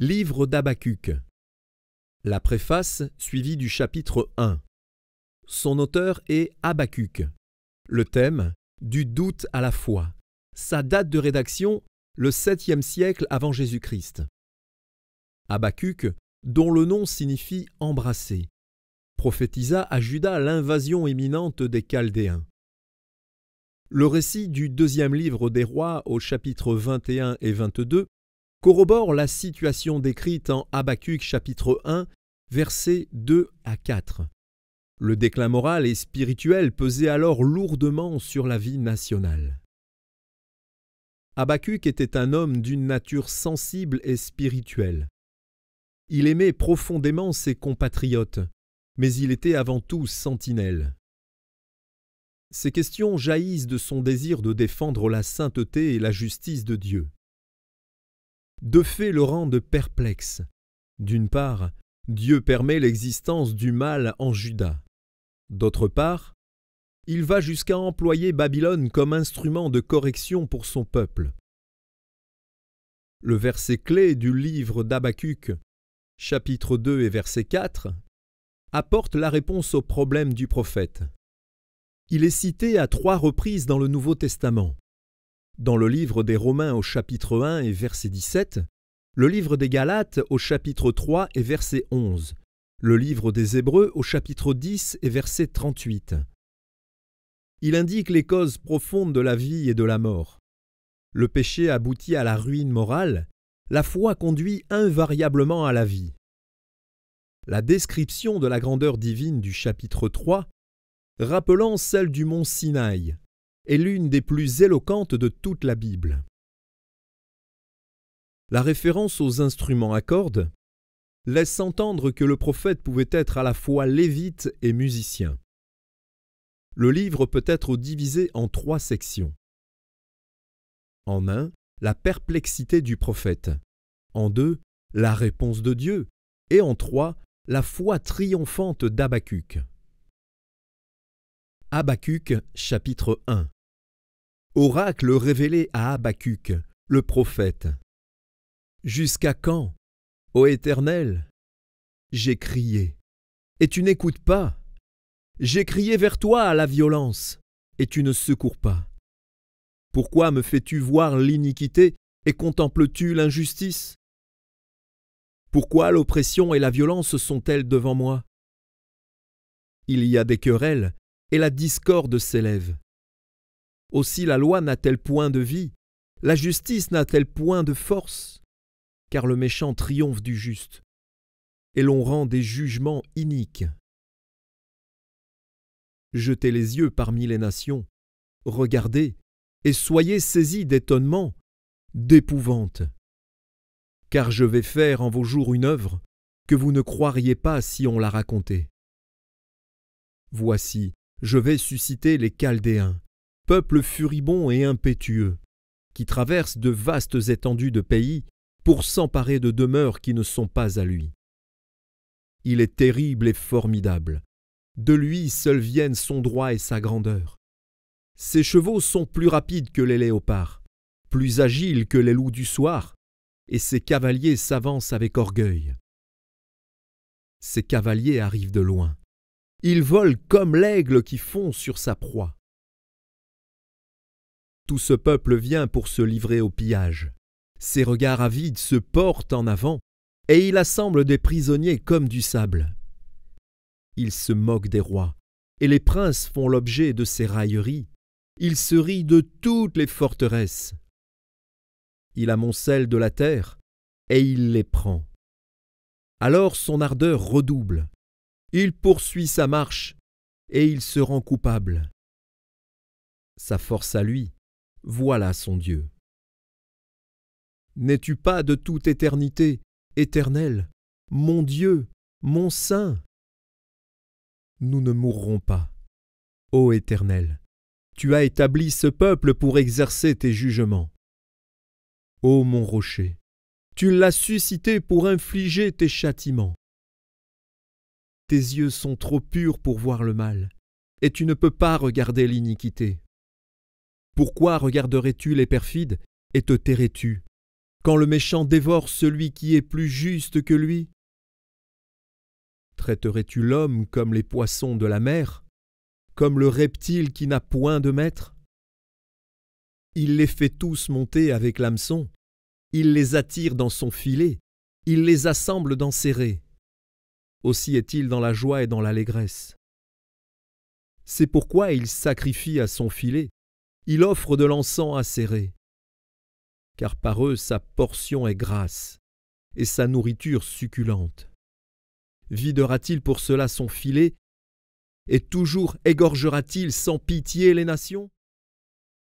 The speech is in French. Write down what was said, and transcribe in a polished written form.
Livre d'Habacuc. La préface suivie du chapitre 1. Son auteur est Habacuc. Le thème, du doute à la foi. Sa date de rédaction, le 7e siècle avant Jésus-Christ. Habacuc, dont le nom signifie « embrasser », prophétisa à Juda l'invasion imminente des Chaldéens. Le récit du 2e livre des Rois au chapitre 21 et 22 corrobore la situation décrite en Habacuc chapitre 1, versets 2 à 4. Le déclin moral et spirituel pesait alors lourdement sur la vie nationale. Habacuc était un homme d'une nature sensible et spirituelle. Il aimait profondément ses compatriotes, mais il était avant tout sentinelle. Ces questions jaillissent de son désir de défendre la sainteté et la justice de Dieu. Deux faits le rendent perplexe. D'une part, Dieu permet l'existence du mal en Juda. D'autre part, il va jusqu'à employer Babylone comme instrument de correction pour son peuple. Le verset clé du livre d'Habacuc, chapitre 2 et verset 4, apporte la réponse au problème du prophète. Il est cité à 3 reprises dans le Nouveau Testament. Dans le livre des Romains au chapitre 1 et verset 17, le livre des Galates au chapitre 3 et verset 11, le livre des Hébreux au chapitre 10 et verset 38. Il indique les causes profondes de la vie et de la mort. Le péché aboutit à la ruine morale, la foi conduit invariablement à la vie. La description de la grandeur divine du chapitre 3, rappelant celle du mont Sinaï, est l'une des plus éloquentes de toute la Bible. La référence aux instruments à cordes laisse entendre que le prophète pouvait être à la fois lévite et musicien. Le livre peut être divisé en 3 sections. En 1, la perplexité du prophète. En 2, la réponse de Dieu. Et en 3, la foi triomphante d'Habacuc. Habacuc, chapitre 1. Oracle révélé à Habacuc, le prophète. Jusqu'à quand, ô Éternel? J'ai crié, et tu n'écoutes pas. J'ai crié vers toi à la violence, et tu ne secours pas. Pourquoi me fais-tu voir l'iniquité et contemples-tu l'injustice? Pourquoi l'oppression et la violence sont-elles devant moi? Il y a des querelles, et la discorde s'élève. Aussi la loi n'a-t-elle point de vie, la justice n'a-t-elle point de force? Car le méchant triomphe du juste, et l'on rend des jugements iniques. Jetez les yeux parmi les nations, regardez, et soyez saisis d'étonnement, d'épouvante. Car je vais faire en vos jours une œuvre que vous ne croiriez pas si on la racontait. Voici, je vais susciter les Chaldéens, peuple furibond et impétueux, qui traverse de vastes étendues de pays pour s'emparer de demeures qui ne sont pas à lui. Il est terrible et formidable. De lui seul viennent son droit et sa grandeur. Ses chevaux sont plus rapides que les léopards, plus agiles que les loups du soir, et ses cavaliers s'avancent avec orgueil. Ses cavaliers arrivent de loin. Ils volent comme l'aigle qui fond sur sa proie. Tout ce peuple vient pour se livrer au pillage. Ses regards avides se portent en avant, et il assemble des prisonniers comme du sable. Il se moque des rois, et les princes font l'objet de ses railleries. Il se rit de toutes les forteresses. Il amoncelle de la terre, et il les prend. Alors son ardeur redouble. Il poursuit sa marche, et il se rend coupable. Sa force à lui, voilà son Dieu. N'es-tu pas de toute éternité, Éternel, mon Dieu, mon Saint? Nous ne mourrons pas. Ô Éternel, tu as établi ce peuple pour exercer tes jugements. Ô mon rocher, tu l'as suscité pour infliger tes châtiments. Tes yeux sont trop purs pour voir le mal, et tu ne peux pas regarder l'iniquité. Pourquoi regarderais-tu les perfides et te tairais-tu? quand le méchant dévore celui qui est plus juste que lui? Traiterais-tu l'homme comme les poissons de la mer, comme le reptile qui n'a point de maître? Il les fait tous monter avec l'hameçon, il les attire dans son filet, il les assemble dans ses raies. Aussi est-il dans la joie et dans l'allégresse. C'est pourquoi il sacrifie à son filet, il offre de l'encens à ses raies. Car par eux sa portion est grasse, et sa nourriture succulente. Videra-t-il pour cela son filet, et toujours égorgera-t-il sans pitié les nations?